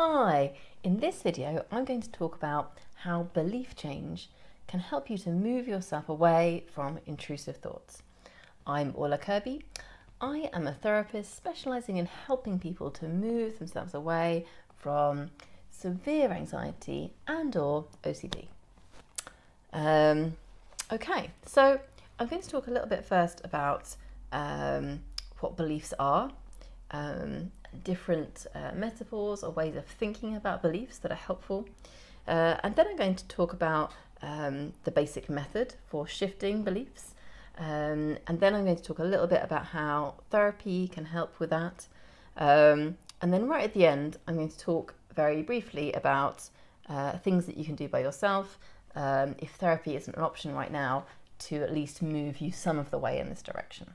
Hi, in this video I'm going to talk about how belief change can help you to move yourself away from intrusive thoughts. I'm Orla Kirby. I am a therapist specialising in helping people to move themselves away from severe anxiety and/or OCD. Okay, so I'm going to talk a little bit first about what beliefs are, different metaphors or ways of thinking about beliefs that are helpful. And then I'm going to talk about the basic method for shifting beliefs. And then I'm going to talk a little bit about how therapy can help with that. And then right at the end, I'm going to talk very briefly about things that you can do by yourself if therapy isn't an option right now, to at least move you some of the way in this direction.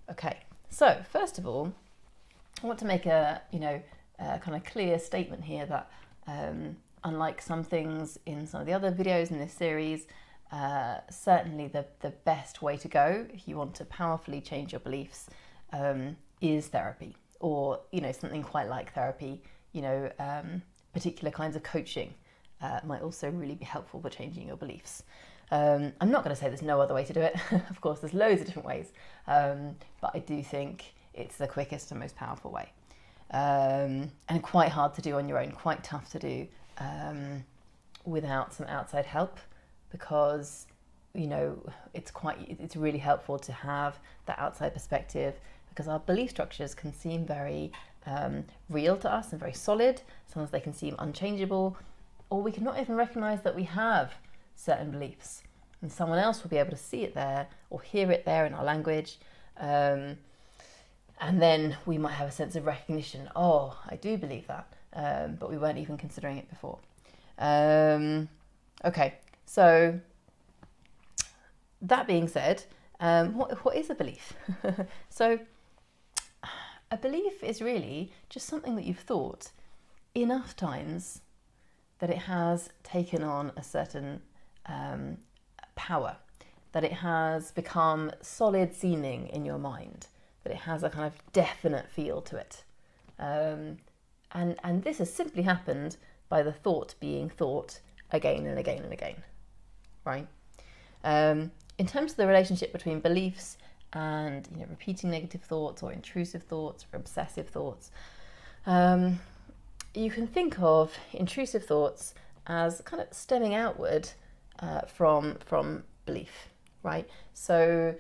Okay, so first of all, I want to make a kind of clear statement here that unlike some things in some of the other videos in this series, certainly the best way to go if you want to powerfully change your beliefs is therapy, or something quite like therapy. Particular kinds of coaching might also really be helpful for changing your beliefs. I'm not going to say there's no other way to do it. Of course, there's loads of different ways, but I do think it's the quickest and most powerful way, and quite hard to do on your own, quite tough to do without some outside help, because it's really helpful to have that outside perspective, because our belief structures can seem very real to us and very solid. Sometimes they can seem unchangeable, or we can not even recognize that we have certain beliefs, and someone else will be able to see it there or hear it there in our language, and then we might have a sense of recognition. Oh, I do believe that, but we weren't even considering it before. Okay, so that being said, what is a belief? So a belief is really just something that you've thought enough times that it has taken on a certain power, that it has become solid seeming in your mind, that it has a kind of definite feel to it. And this has simply happened by the thought being thought again and again and again, right? In terms of the relationship between beliefs and repeating negative thoughts or intrusive thoughts or obsessive thoughts, you can think of intrusive thoughts as kind of stemming outward from belief, right? So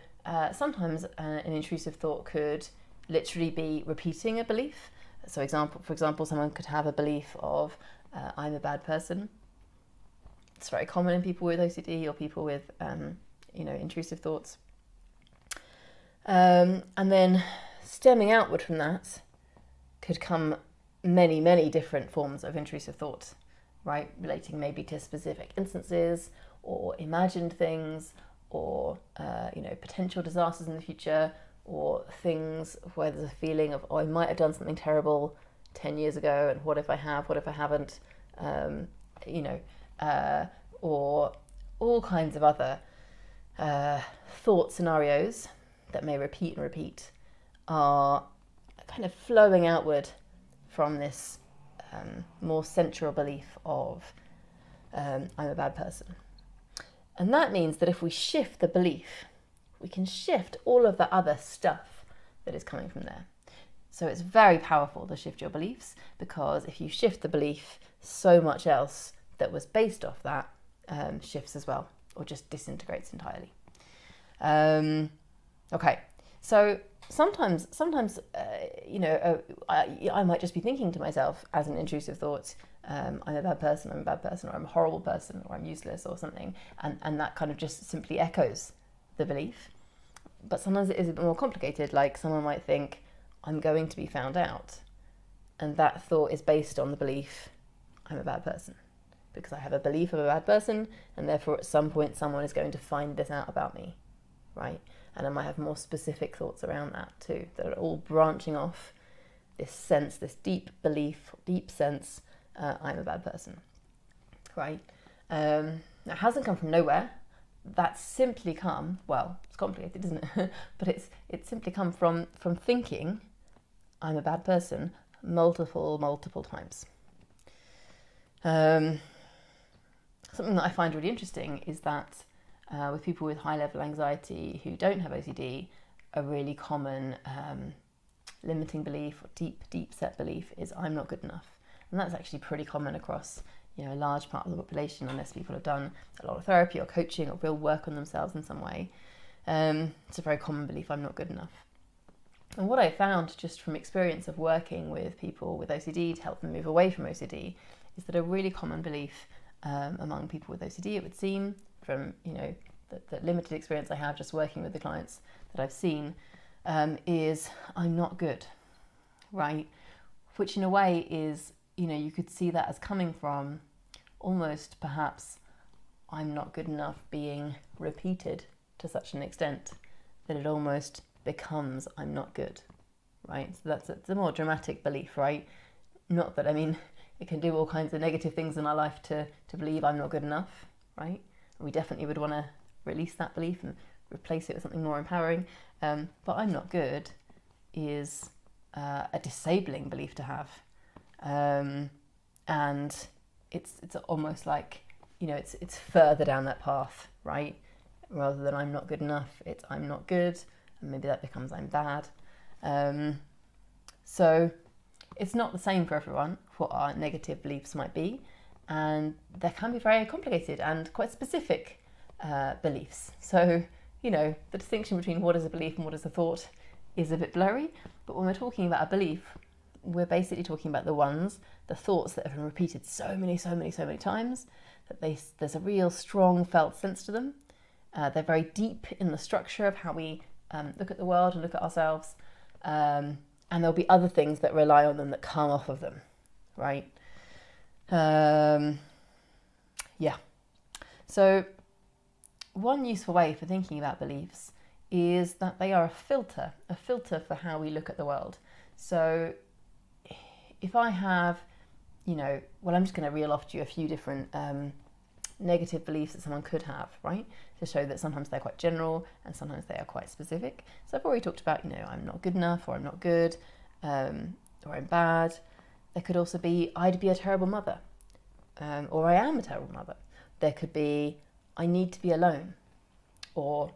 sometimes an intrusive thought could literally be repeating a belief. So for example, someone could have a belief of I'm a bad person. It's very common in people with OCD or people with intrusive thoughts. And then stemming outward from that could come many different forms of intrusive thought, right? Relating maybe to specific instances or imagined things, or potential disasters in the future, or things where there's a feeling of, I might have done something terrible 10 years ago, and what if I have, what if I haven't, or all kinds of other thought scenarios that may repeat and repeat, are kind of flowing outward from this more central belief of I'm a bad person. And that means that if we shift the belief, we can shift all of the other stuff that is coming from there. So it's very powerful to shift your beliefs, because if you shift the belief, so much else that was based off that shifts as well, or just disintegrates entirely. Okay, so sometimes I might just be thinking to myself as an intrusive thought, I'm a bad person, or I'm a horrible person, or I'm useless, or something, and that kind of just simply echoes the belief. But sometimes it is a bit more complicated, like someone might think, I'm going to be found out, and that thought is based on the belief, I'm a bad person, because I have a belief of a bad person, and therefore at some point someone is going to find this out about me, right? And I might have more specific thoughts around that too, that are all branching off this sense, this deep belief, deep sense, I'm a bad person, right? It hasn't come from nowhere. That's simply come, well, it's complicated, isn't it? But it's simply come from thinking I'm a bad person multiple times. Something that I find really interesting is that with people with high level anxiety who don't have OCD, a really common limiting belief or deep set belief is I'm not good enough. And that's actually pretty common across a large part of the population, unless people have done a lot of therapy or coaching or real work on themselves in some way. It's a very common belief, I'm not good enough. And what I found just from experience of working with people with OCD to help them move away from OCD is that a really common belief among people with OCD, it would seem, from the limited experience I have just working with the clients that I've seen, is I'm not good, right? Which in a way is, you could see that as coming from almost perhaps I'm not good enough being repeated to such an extent that it almost becomes I'm not good, right? So it's a more dramatic belief, right? Not that, it can do all kinds of negative things in our life to believe I'm not good enough, right? And we definitely would want to release that belief and replace it with something more empowering. But I'm not good is a disabling belief to have. And it's almost like, it's further down that path, right? Rather than I'm not good enough, it's I'm not good, and maybe that becomes I'm bad. So it's not the same for everyone what our negative beliefs might be, and there can be very complicated and quite specific beliefs. So, the distinction between what is a belief and what is a thought is a bit blurry, but when we're talking about a belief, we're basically talking about the thoughts that have been repeated so many times that there's a real strong felt sense to them. They're very deep in the structure of how we look at the world and look at ourselves. And there'll be other things that rely on them that come off of them, right? So one useful way for thinking about beliefs is that they are a filter for how we look at the world. So if I have, I'm just going to reel off to you a few different negative beliefs that someone could have, right? To show that sometimes they're quite general and sometimes they are quite specific. So I've already talked about, I'm not good enough, or I'm not good, or I'm bad. There could also be, I'd be a terrible mother, or I am a terrible mother. There could be, I need to be alone, or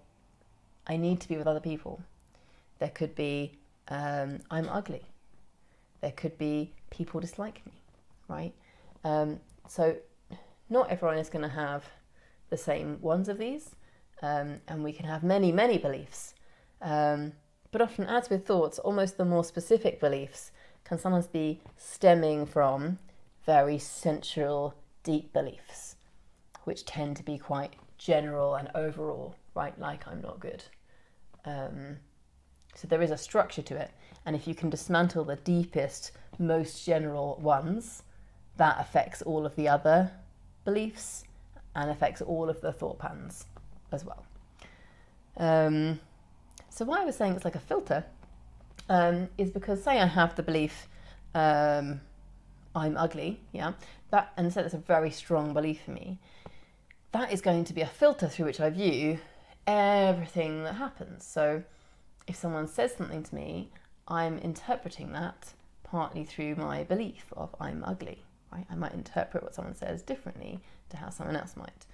I need to be with other people. There could be, I'm ugly. There could be, people dislike me, right? So not everyone is going to have the same ones of these, and we can have many beliefs. But often, as with thoughts, almost the more specific beliefs can sometimes be stemming from very central, deep beliefs, which tend to be quite general and overall, right? Like I'm not good. So there is a structure to it. And if you can dismantle the deepest, most general ones, that affects all of the other beliefs and affects all of the thought patterns as well. So why I was saying it's like a filter is because, say I have the belief I'm ugly, that, and so that's a very strong belief for me. That is going to be a filter through which I view everything that happens. So if someone says something to me, I'm interpreting that partly through my belief of I'm ugly, right? I might interpret what someone says differently to how someone else might.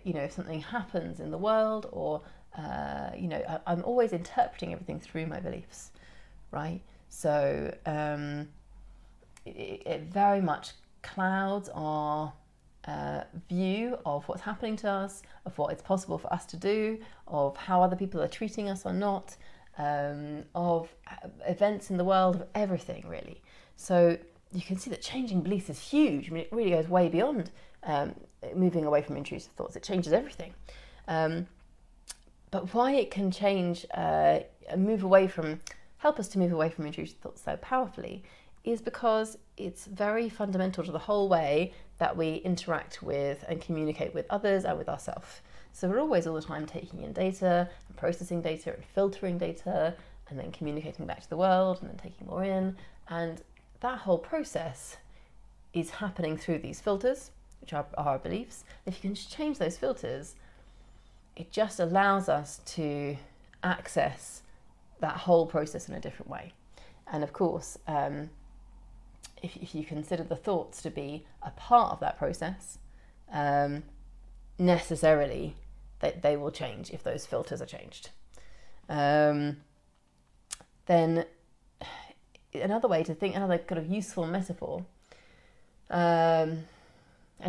If something happens in the world, or I'm always interpreting everything through my beliefs, right? So it very much clouds our view of what's happening to us, of what it's possible for us to do, of how other people are treating us or not, of events in the world, of everything really. So you can see that changing beliefs is huge. It really goes way beyond moving away from intrusive thoughts. It changes everything. But why it can change, help us to move away from intrusive thoughts so powerfully, is because it's very fundamental to the whole way that we interact with and communicate with others and with ourselves. So we're always all the time taking in data and processing data and filtering data and then communicating back to the world and then taking more in. And that whole process is happening through these filters, which are our beliefs. If you can change those filters, it just allows us to access that whole process in a different way. And of course, if you consider the thoughts to be a part of that process, necessarily they will change if those filters are changed. Then another way to think, another kind of useful metaphor, and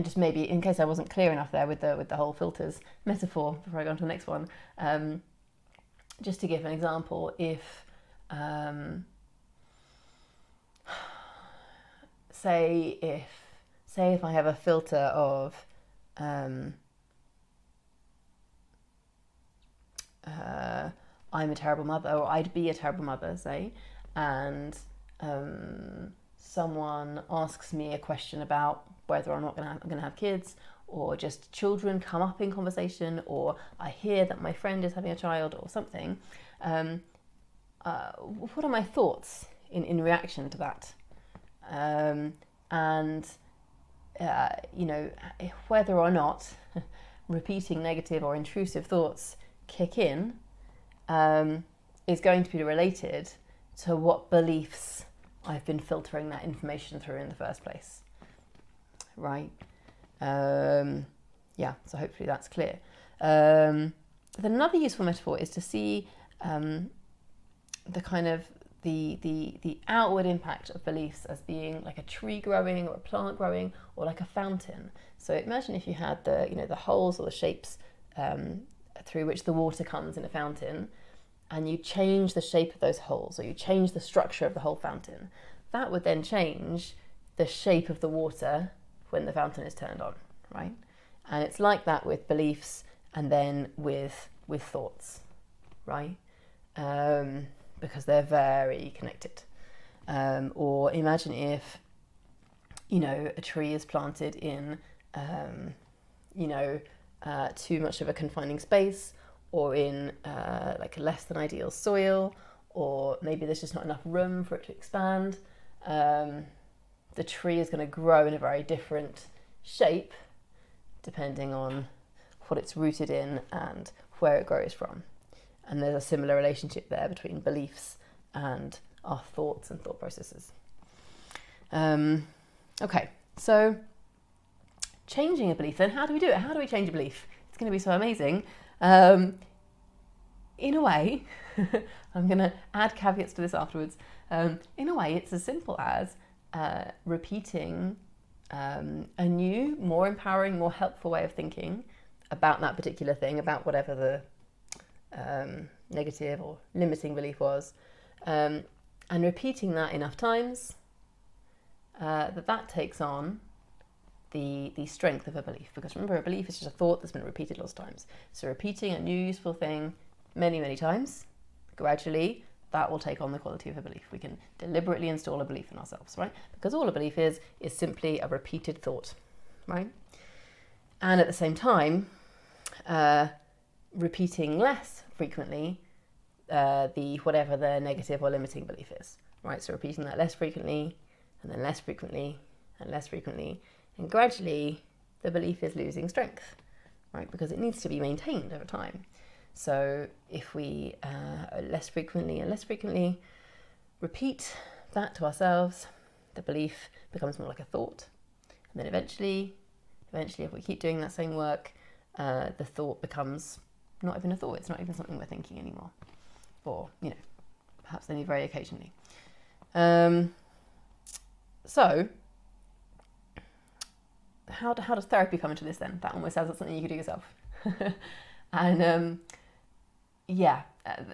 just maybe in case I wasn't clear enough there with the whole filters metaphor before I go on to the next one, just to give an example, if say if I have a filter of I'm a terrible mother, or I'd be a terrible mother, say, and someone asks me a question about whether or not I'm going to have kids, or just children come up in conversation, or I hear that my friend is having a child or something, what are my thoughts in reaction to that? Whether or not repeating negative or intrusive thoughts kick in is going to be related to what beliefs I've been filtering that information through in the first place, right? So hopefully that's clear. Then another useful metaphor is to see the kind of the outward impact of beliefs as being like a tree growing or a plant growing, or like a fountain. So imagine if you had the holes or the shapes through which the water comes in a fountain, and you change the shape of those holes, or you change the structure of the whole fountain. That would then change the shape of the water when the fountain is turned on, right? And it's like that with beliefs, and then with thoughts, right? Because they're very connected. Or imagine if, a tree is planted in, too much of a confining space, or in like less than ideal soil, or maybe there's just not enough room for it to expand. The tree is going to grow in a very different shape depending on what it's rooted in and where it grows from. And there's a similar relationship there between beliefs and our thoughts and thought processes. Okay, so changing a belief, then how do we do it? How do we change a belief? It's going to be so amazing. In a way, I'm going to add caveats to this afterwards. In a way, it's as simple as repeating a new, more empowering, more helpful way of thinking about that particular thing, about whatever the negative or limiting belief was, and repeating that enough times that takes on the strength of a belief. Because remember, a belief is just a thought that's been repeated lots of times. So repeating a new useful thing many, many times, gradually, that will take on the quality of a belief. We can deliberately install a belief in ourselves, right? Because all a belief is simply a repeated thought, right? And at the same time, repeating less frequently whatever the negative or limiting belief is, right? So repeating that less frequently, and then less frequently, and less frequently, and gradually the belief is losing strength, right? Because it needs to be maintained over time. So if we less frequently and less frequently repeat that to ourselves, the belief becomes more like a thought. And then eventually, if we keep doing that same work, the thought becomes not even a thought. It's not even something we're thinking anymore. Or, perhaps only very occasionally. So, how does therapy come into this then? That almost sounds like something you could do yourself. And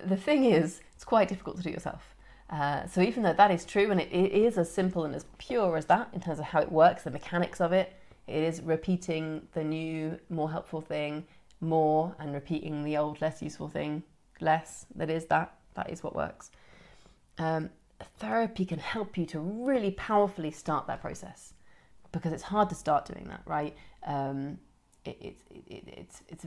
the thing is, it's quite difficult to do yourself. So even though that is true, and it is as simple and as pure as that in terms of how it works, the mechanics of it, it is repeating the new, more helpful thing more, and repeating the old, less useful thing less. That is what works. Therapy can help you to really powerfully start that process, because it's hard to start doing that, right? It's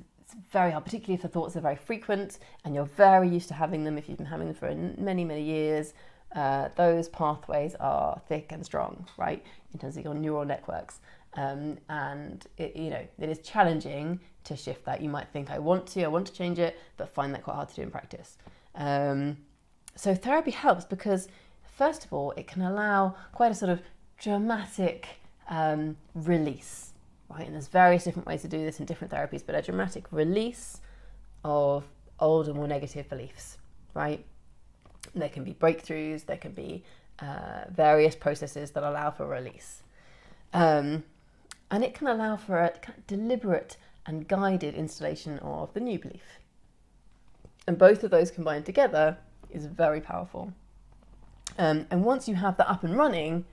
very hard, particularly if the thoughts are very frequent and you're very used to having them. If you've been having them for many, many years, those pathways are thick and strong, right, in terms of your neural networks. And it is challenging to shift that. You might think, I want to change it, but find that quite hard to do in practice. So therapy helps because, first of all, it can allow quite a sort of dramatic release, right? And there's various different ways to do this in different therapies, but a dramatic release of older, more negative beliefs, right? And there can be breakthroughs, there can be various processes that allow for release. And it can allow for a kind of deliberate and guided installation of the new belief. And both of those combined together is very powerful. And once you have that up and running,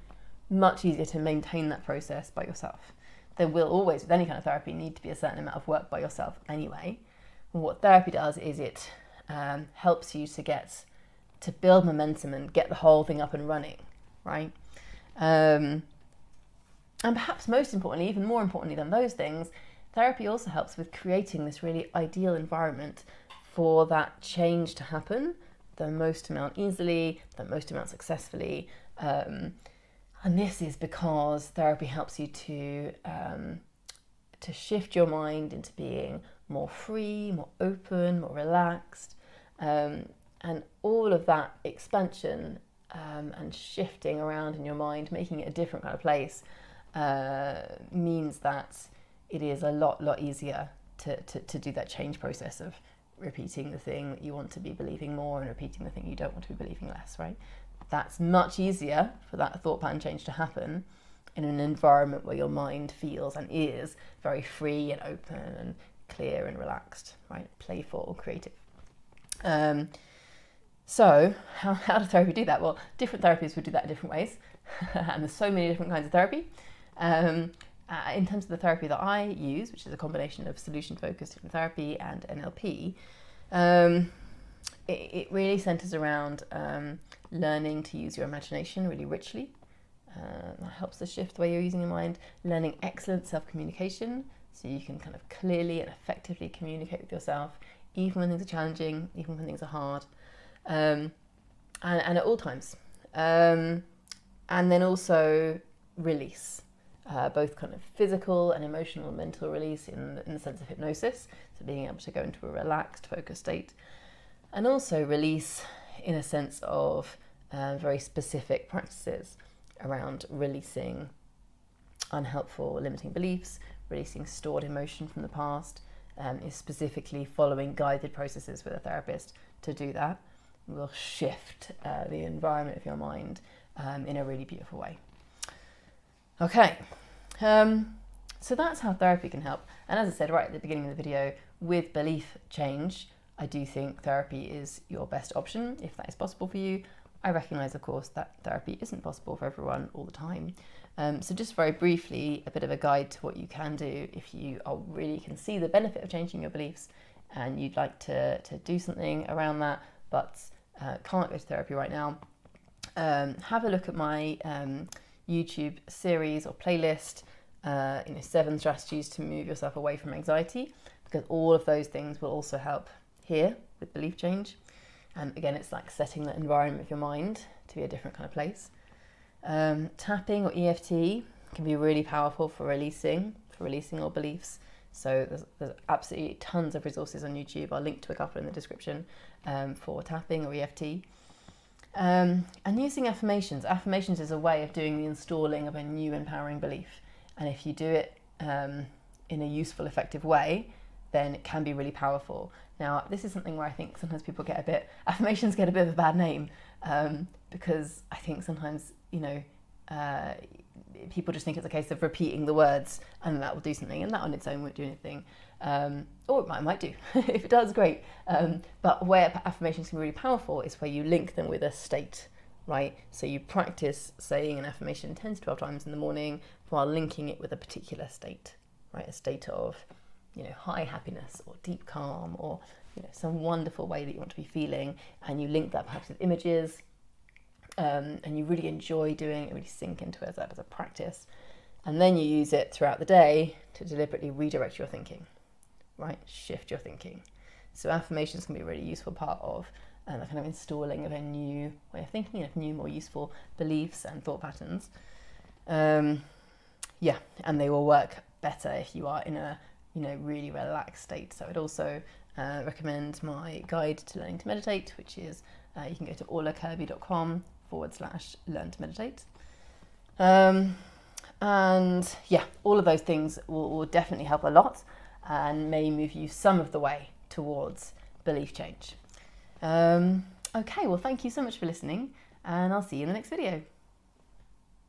much easier to maintain that process by yourself. There will always, with any kind of therapy, need to be a certain amount of work by yourself anyway. And what therapy does is it helps you to build momentum and get the whole thing up and running, right? And perhaps most importantly, even more importantly than those things, therapy also helps with creating this really ideal environment for that change to happen the most amount easily, the most amount successfully. And this is because therapy helps you to shift your mind into being more free, more open, more relaxed. And all of that expansion and shifting around in your mind, making it a different kind of place, means that it is a lot easier to do that change process of repeating the thing that you want to be believing more and repeating the thing you don't want to be believing less, right? That's much easier for that thought pattern change to happen in an environment where your mind feels and is very free and open and clear and relaxed, right? Playful, creative. So how does therapy do that? Well, different therapies would do that in different ways. And there's so many different kinds of therapy. In terms of the therapy that I use, which is a combination of solution-focused hypnotherapy and NLP, it really centers around learning to use your imagination really richly. That helps to shift the way you're using your mind. Learning excellent self-communication, so you can kind of clearly and effectively communicate with yourself, even when things are challenging, even when things are hard, and at all times. And then also release. Both kind of physical and emotional and mental release in the sense of hypnosis, so being able to go into a relaxed, focused state, and also release in a sense of very specific practices around releasing unhelpful, limiting beliefs, releasing stored emotion from the past, is specifically following guided processes with a therapist to do that. Will shift the environment of your mind in a really beautiful way. Okay, so that's how therapy can help. And as I said right at the beginning of the video, with belief change, I do think therapy is your best option if that is possible for you. I recognise, of course, that therapy isn't possible for everyone all the time. So just very briefly, a bit of a guide to what you can do if you really can see the benefit of changing your beliefs and you'd like to do something around that, but can't go to therapy right now. Have a look at my YouTube series or playlist, 7 strategies to move yourself away from anxiety, because all of those things will also help here with belief change. And again, it's like setting the environment of your mind to be a different kind of place. Tapping or EFT can be really powerful for releasing all beliefs. So there's absolutely tons of resources on YouTube. I'll link to a couple in the description for tapping or EFT. And using affirmations. Affirmations is a way of doing the installing of a new empowering belief. And if you do it in a useful, effective way, then it can be really powerful. Now, this is something where I think sometimes affirmations get a bit of a bad name because I think sometimes, people just think it's a case of repeating the words and that will do something, and that on its own won't do anything. Or it might do. If it does, great. But where affirmations can be really powerful is where you link them with a state, right? So you practice saying an affirmation 10 to 12 times in the morning while linking it with a particular state, right? A state of, high happiness or deep calm or, some wonderful way that you want to be feeling. And you link that perhaps with images, and you really enjoy doing it, really sink into it as a practice. And then you use it throughout the day to deliberately redirect your thinking, right? Shift your thinking. So affirmations can be a really useful part of the kind of installing of a new way of thinking, of new, more useful beliefs and thought patterns. And they will work better if you are in a really relaxed state. So I'd also recommend my guide to learning to meditate, which is you can go to orlakirby.com/learn to meditate. And yeah, all of those things will definitely help a lot and may move you some of the way towards belief change. Okay, well, thank you so much for listening, and I'll see you in the next video.